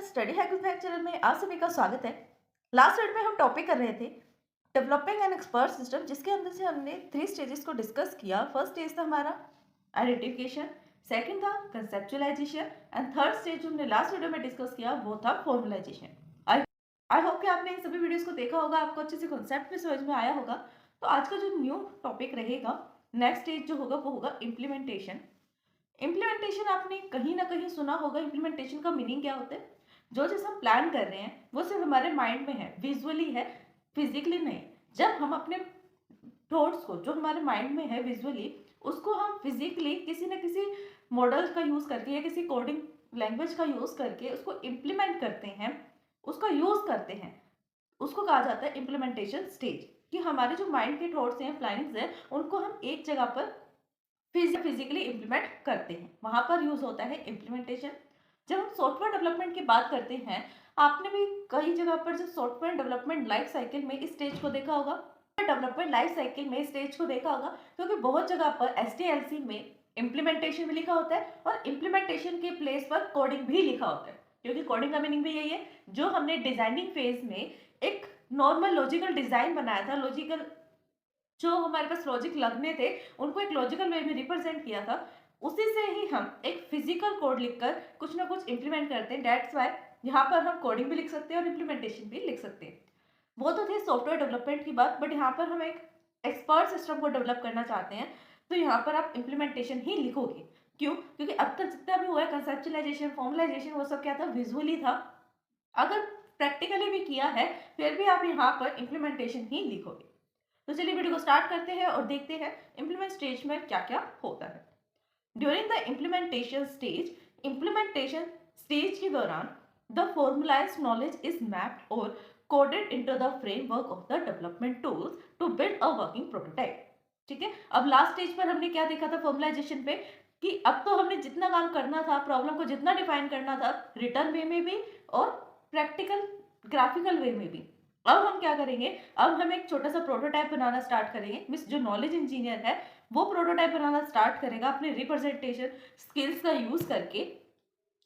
Study hack with hack channel में आप सभी का स्वागत है। लास्ट वीडियो में हम टॉपिक कर रहे थे डेवलपिंग एन एक्सपर्ट सिस्टम, जिसके अंदर से हमने 3 स्टेजेस को डिस्कस किया। फर्स्ट स्टेज था हमारा आइडेंटिफिकेशन, सेकंड था कंसेप्चुअलाइजेशन एंड थर्ड स्टेज हमने लास्ट वीडियो में डिस्कस किया वो था फॉर्मुलाइजेशन। आई आई होप कि आपने इन सभी वीडियोस को देखा होगा, आपको अच्छे से कॉन्सेप्ट भी समझ में आया होगा। तो आज का जो न्यू टॉपिक रहेगा, नेक्स्ट स्टेज जो होगा वो होगा इम्प्लीमेंटेशन। इम्प्लीमेंटेशन आपने कहीं ना कहीं सुना होगा। इम्प्लीमेंटेशन का मीनिंग क्या होता है? जो चीज़ हम प्लान कर रहे हैं वो सिर्फ हमारे माइंड में है, विजुअली है, फिजिकली नहीं। जब हम अपने थॉट्स को, जो हमारे माइंड में है विजुअली, उसको हम फिजिकली किसी न किसी मॉडल का यूज़ करके या किसी कोडिंग लैंग्वेज का यूज़ करके उसको इम्प्लीमेंट करते हैं, उसका यूज़ करते हैं, उसको कहा जाता है इम्प्लीमेंटेशन स्टेज। कि हमारे जो माइंड के थॉट्स हैं, प्लानिंग्स हैं, उनको हम एक जगह पर फिजिकली इम्प्लीमेंट करते हैं, वहां पर यूज होता है इम्प्लीमेंटेशन। जब हम सॉफ्टवेयर डेवलपमेंट की बात करते हैं, आपने भी कई जगह पर जब सॉफ्टवेयर डेवलपमेंट लाइफ साइकिल में इस स्टेज को देखा होगा, डेवलपमेंट लाइफ साइकिल में स्टेज को देखा होगा, क्योंकि बहुत जगह पर एसटीएलसी में इम्प्लीमेंटेशन भी लिखा होता है और इम्प्लीमेंटेशन के प्लेस पर कोडिंग भी लिखा होता है। क्योंकि कोडिंग का मीनिंग भी यही है, जो हमने डिजाइनिंग फेज में एक नॉर्मल लॉजिकल डिजाइन बनाया था, लॉजिकल जो हमारे पास लॉजिक लगने थे उनको एक लॉजिकल वे में रिप्रेजेंट किया था, उसी से ही हम एक फिजिकल कोड लिखकर कुछ ना कुछ इंप्लीमेंट करते हैं। डेट्स वाई यहाँ पर हम कोडिंग भी लिख सकते हैं और इम्प्लीमेंटेशन भी लिख सकते हैं। वो तो थी सॉफ्टवेयर डेवलपमेंट की बात, बट यहाँ पर हम एक एक्सपर्ट सिस्टम को डेवलप करना चाहते हैं, तो यहाँ पर आप इम्प्लीमेंटेशन ही लिखोगे। क्यों? क्योंकि अब तक जितना भी हुआ है कंसेप्चुलाइजेशन, फॉर्मुलाइजेशन, वो सब क्या था? विजुअली था। अगर प्रैक्टिकली भी किया है फिर भी आप यहाँ पर इम्प्लीमेंटेशन ही लिखोगे। तो चलिए वीडियो को स्टार्ट करते हैं और देखते हैं इम्प्लीमेंट स्टेज में क्या क्या होता है। ड्यूरिंग द इम्प्लीमेंटेशन स्टेज के दौरान the formulised knowledge is mapped और coded into the framework of the development tools to build a working prototype. ठीक है, अब लास्ट स्टेज पर हमने क्या देखा था फॉर्मुलाइजेशन पे, कि अब तो हमने जितना काम करना था, प्रॉब्लम को जितना डिफाइन करना था, रिटर्न वे में भी और प्रैक्टिकल ग्राफिकल वे में भी, अब हम क्या करेंगे? अब हम एक छोटा सा प्रोटोटाइप बनाना स्टार्ट करेंगे। मिस जो नॉलेज इंजीनियर है वो प्रोटोटाइप बनाना स्टार्ट करेगा अपने रिप्रेजेंटेशन स्किल्स का यूज करके,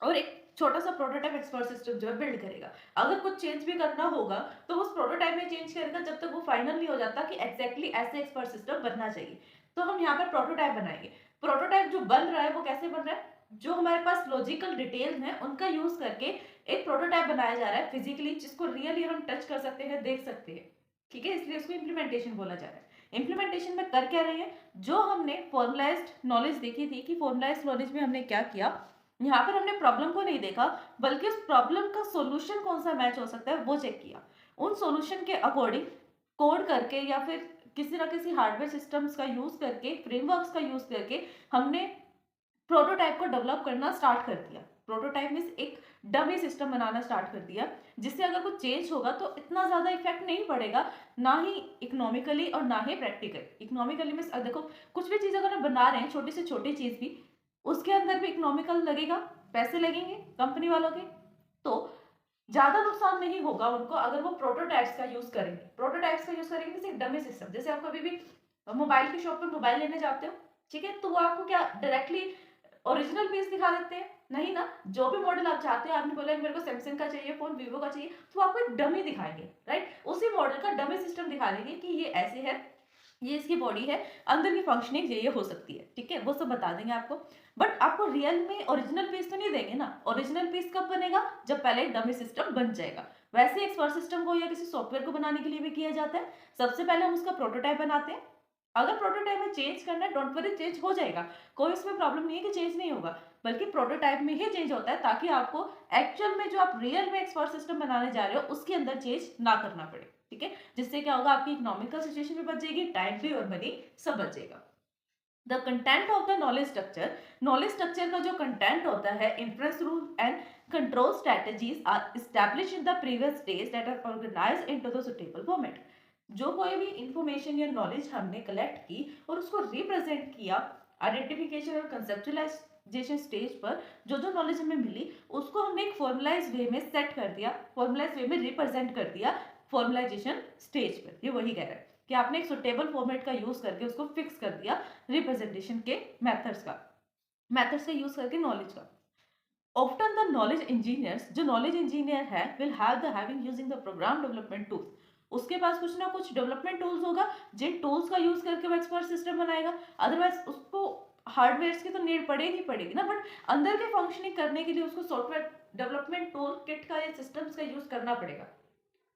और एक छोटा सा प्रोटोटाइप एक्सपर्ट सिस्टम जो है बिल्ड करेगा। अगर कुछ चेंज भी करना होगा तो उस प्रोटोटाइप में चेंज करेगा जब तक वो फाइनल नहीं हो जाता कि एग्जैक्टली ऐसे एक्सपर्ट सिस्टम बनना चाहिए। तो हम यहाँ पर प्रोटोटाइप बनाएंगे। प्रोटोटाइप जो बन रहा है वो कैसे बन रहा है? जो हमारे पास लॉजिकल डिटेल्स हैं उनका यूज करके एक प्रोटोटाइप बनाया जा रहा है फिजिकली, जिसको रियली हम टच कर सकते हैं, देख सकते हैं। ठीक है, इसलिए उसको इम्प्लीमेंटेशन बोला जा रहा है। इम्प्लीमेंटेशन में कर क्या रहे हैं? जो हमने फॉर्मुलाइज्ड नॉलेज देखी थी कि फॉर्मुलाइज्ड नॉलेज में हमने क्या किया, यहाँ पर हमने प्रॉब्लम को नहीं देखा, बल्कि उस प्रॉब्लम का सॉल्यूशन कौन सा मैच हो सकता है वो चेक किया। उन सॉल्यूशन के अकॉर्डिंग कोड करके या फिर किसी ना किसी हार्डवेयर सिस्टम्स का यूज करके, फ्रेमवर्क्स का यूज करके हमने प्रोटोटाइप को डेवलप करना स्टार्ट कर दिया। प्रोटोटाइप मींस एक डमी सिस्टम बनाना स्टार्ट कर दिया, जिससे अगर कुछ चेंज होगा तो इतना ज्यादा इफेक्ट नहीं पड़ेगा, ना ही इकोनॉमिकली और ना ही प्रैक्टिकल। इकोनॉमिकली मींस देखो, कुछ भी चीज अगर हम बना रहे हैं, छोटी से छोटी चीज भी, उसके अंदर भी इकोनॉमिकल लगेगा, पैसे लगेंगे कंपनी वालों के, तो ज्यादा नुकसान नहीं होगा उनको अगर वो प्रोटोटाइप्स का यूज करेंगे। प्रोटोटाइप्स का यूज करेंगे जैसे डमी सिस्टम। जैसे आप कभी भी मोबाइल की शॉप पे मोबाइल लेने जाते हो, ठीक है, तो वो आपको क्या डायरेक्टली ओरिजिनल पीस दिखा देते हैं? नहीं ना। जो भी मॉडल आप चाहते हैं, आपने बोला मेरे को सैमसंग का चाहिए फोन, वीवो का चाहिए, तो आपको एक डमी दिखाएंगे, राइट? उसी मॉडल का डमी सिस्टम दिखा देंगे कि ये ऐसे है, ये इसकी बॉडी है, अंदर की फंक्शनिंग ये हो सकती है। ठीक है, वो सब बता देंगे आपको, बट आपको रियल में ओरिजिनल पीस तो नहीं देंगे ना। ओरिजिनल पीस कब बनेगा? जब पहले डमी सिस्टम बन जाएगा। वैसे एक्सपर्ट सिस्टम को या किसी सॉफ्टवेयर को बनाने के लिए भी किया जाता है। सबसे पहले हम उसका प्रोटोटाइप बनाते हैं। अगर प्रोटोटाइप में चेंज करना है, डोंट वरी, चेंज हो जाएगा, कोई इसमें प्रॉब्लम नहीं है कि चेंज नहीं होगा, बल्कि प्रोटोटाइप में ही चेंज होता है, ताकि आपको एक्चुअल में जो आप रियल में एक्सपर्ट सिस्टम बनाने जा रहे हो उसके अंदर चेंज ना करना पड़े। ठीक है, जिससे क्या होगा? आपकी इकोनॉमिकल सिचुएशन भी बच जाएगी, टाइम भी और मनी सब बच जाएगा। The content of the knowledge structure का जो कंटेंट होता है, inference rule and control strategies are establish in the previous stage that are organised into the suitable format. जो कोई भी इंफॉर्मेशन या नॉलेज हमने कलेक्ट की और उसको रिप्रेजेंट किया आइडेंटिफिकेशन और कंसेप्चुलाइजेशन स्टेज पर, जो जो नॉलेज हमें मिली उसको हमने एक फॉर्मुलाइज वे में सेट कर दिया, फॉर्मुलाइज वे में रिप्रेजेंट कर दिया फॉर्मुलाइजेशन स्टेज पर। ये वही कह रहा है कि आपने एक सुटेबल फॉर्मेट का यूज करके उसको फिक्स कर दिया रिप्रेजेंटेशन के मेथड्स का यूज करके नॉलेज का। ऑफ्टन द नॉलेज इंजीनियर्स, जो नॉलेज इंजीनियर है, will have the having using the program development tools, उसके पास कुछ ना कुछ डेवलपमेंट टूल्स होगा जिन टूल्स का यूज करके वो एक्सपर्ट सिस्टम बनाएगा। अदरवाइज उसको हार्डवेयर की तो नीड पड़ेगी पड़ेगी ना, बट अंदर के फंक्शनिंग करने के लिए उसको सॉफ्टवेयर डेवलपमेंट टूल किट का या सिस्टम्स का यूज करना पड़ेगा।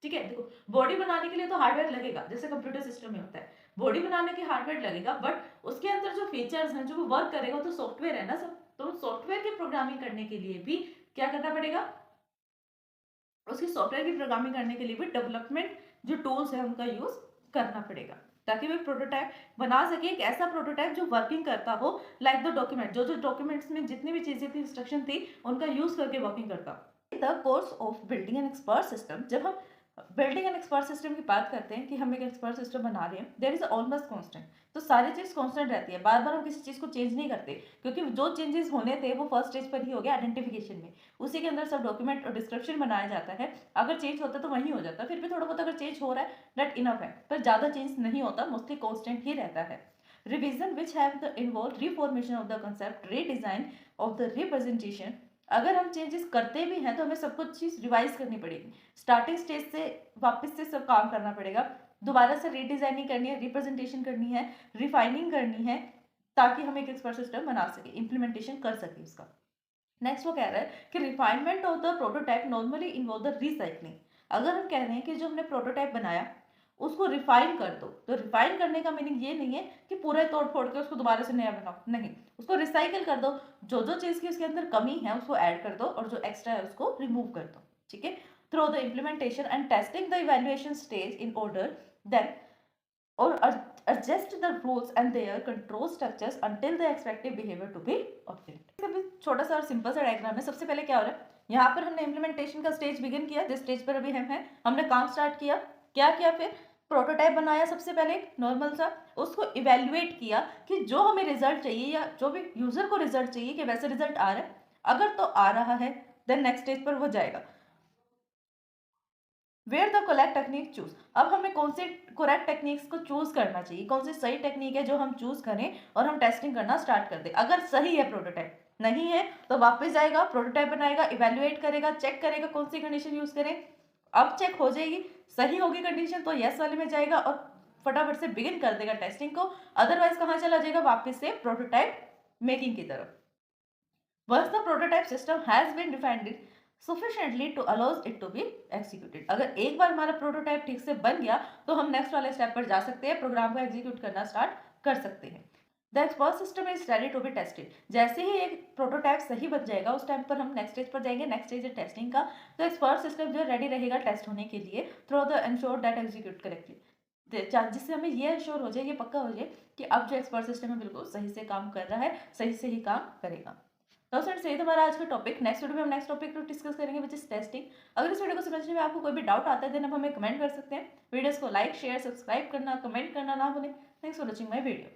ठीक है, देखो बॉडी बनाने के लिए तो हार्डवेयर लगेगा, जैसे कंप्यूटर सिस्टम में होता है, बॉडी बनाने के हार्डवेयर लगेगा, बट उसके अंदर जो फीचर्स हैं जो वो वर्क करेगा तो सॉफ्टवेयर है ना सब। तो सॉफ्टवेयर की प्रोग्रामिंग करने के लिए भी क्या करना पड़ेगा, उसकी सॉफ्टवेयर की प्रोग्रामिंग करने के लिए भी डेवलपमेंट जो टूल्स है उनका यूज करना पड़ेगा, ताकि वो प्रोटोटाइप बना सके, एक ऐसा प्रोटोटाइप जो वर्किंग करता हो, लाइक द डॉक्यूमेंट, जो जो डॉक्यूमेंट्स में जितनी भी चीजें थी, इंस्ट्रक्शन थी, उनका यूज करके वर्किंग करता। The course of building an expert system, जब हम बिल्डिंग एन एक्सपर्ट सिस्टम की बात करते हैं कि हम एक एक्सपर्ट सिस्टम बना रहे हैं, देयर इज ऑलमोस्ट कांस्टेंट, तो सारी चीज कांस्टेंट रहती है, बार बार हम किसी चीज को चेंज नहीं करते, क्योंकि जो चेंजेस होने थे वो फर्स्ट स्टेज पर ही हो गया, आइडेंटिफिकेशन में, उसी के अंदर सब डॉक्यूमेंट और डिस्क्रिप्शन बनाया जाता है, अगर चेंज होता है तो वही हो जाता है, फिर भी थोड़ा बहुत अगर चेंज हो रहा है दैट इनफ है, पर ज्यादा चेंज नहीं होता, मोस्टली कांस्टेंट ही रहता है। Revision which have the involve reformation of the concept, redesign of the representation, अगर हम चेंजेस करते भी हैं तो हमें सब कुछ चीज़ रिवाइज करनी पड़ेगी, स्टार्टिंग स्टेज से वापस से सब काम करना पड़ेगा, दोबारा से रीडिजाइनिंग करनी है, रिप्रेजेंटेशन करनी है, रिफाइनिंग करनी है, ताकि हम एक एक्सपर्ट सिस्टम बना सके, इम्प्लीमेंटेशन कर सके उसका। नेक्स्ट वो कह रहा है कि refinement of the prototype normally involve the recycling, अगर हम कह रहे हैं कि जो हमने प्रोटोटाइप बनाया उसको रिफाइन कर दो, तो रिफाइन करने का मीनिंग ये नहीं है कि पूरा तोड़ फोड़ के उसको दोबारा से नया बनाओ, नहीं, उसको रिसाइकिल कर दो, जो जो चीज़ की उसके अंदर कमी है उसको ऐड कर दो और जो एक्स्ट्रा है उसको रिमूव कर दो। ठीक है, through the implementation and testing the evaluation stage in order then और adjust the rules and their control structures until the expected behavior to be obtained। छोटा सा और सिंपल सा डायग्राम है। सबसे पहले क्या हो रहा है, यहाँ पर हमने इम्प्लीमेंटेशन का स्टेज बिगिन किया, जिस स्टेज पर अभी हम हैं, हमने काम स्टार्ट किया, क्या किया, फिर प्रोटोटाइप बनाया, सबसे पहले एक नॉर्मल सा, उसको इवेल्युएट किया कि जो हमें रिजल्ट चाहिए या जो भी यूजर को रिजल्ट चाहिए कि वैसे रिजल्ट आ रहा है, अगर तो आ रहा है देन नेक्स्ट स्टेज पर वो जाएगा। Where the correct technique choose, अब हमें कौन से करेक्ट टेक्निक्स को चूज करना चाहिए, कौन सी सही टेक्निक है जो हम चूज करें और हम टेस्टिंग करना स्टार्ट कर दें। अगर सही है प्रोटोटाइप, नहीं है तो वापस जाएगा, प्रोटोटाइप बनाएगा, इवेल्युएट करेगा, चेक करेगा कौन सी कंडीशन यूज करें, अब चेक हो जाएगी, सही होगी कंडीशन तो यस वाले में जाएगा और फटाफट से बिगिन कर देगा टेस्टिंग को, अदरवाइज कहाँ चला जाएगा, वापस से प्रोटोटाइप मेकिंग की तरफ। Once the prototype system has been defined sufficiently to allows it to be executed, अगर एक बार हमारा प्रोटोटाइप ठीक से बन गया तो हम नेक्स्ट वाले स्टेप पर जा सकते हैं, प्रोग्राम को एग्जीक्यूट करना स्टार्ट कर सकते हैं। The expert system is ready to be tested, जैसे ही एक प्रोटोटाइप सही बन जाएगा उस टाइम पर हम नेक्स्ट स्टेज पर जाएंगे, नेक्स्ट स्टेज है टेस्टिंग का, तो एक्सपर्ट सिस्टम जो रेडी रहेगा टेस्ट होने के लिए through the ensure that execute correctly, जिससे हमें ये एंश्योर हो जाए, ये पक्का हो जाए कि अब जो एक्सपर्ट सिस्टम है बिल्कुल सही से काम कर रहा है, सही से ही काम करेगा। तो फ्रेंड्स यही हमारा आज का टॉपिक, नेक्स्ट वीडियो में हम नेक्स्ट टॉपिक को डिस्कस करेंगे विच इज टेस्टिंग। अगर इस वीडियो को समझने में आपको कोई भी डाउट आता है देन आप हमें कमेंट कर सकते हैं। वीडियोस को लाइक शेयर सब्सक्राइब करना कमेंट करना ना भूलें। Thanks for watching my video.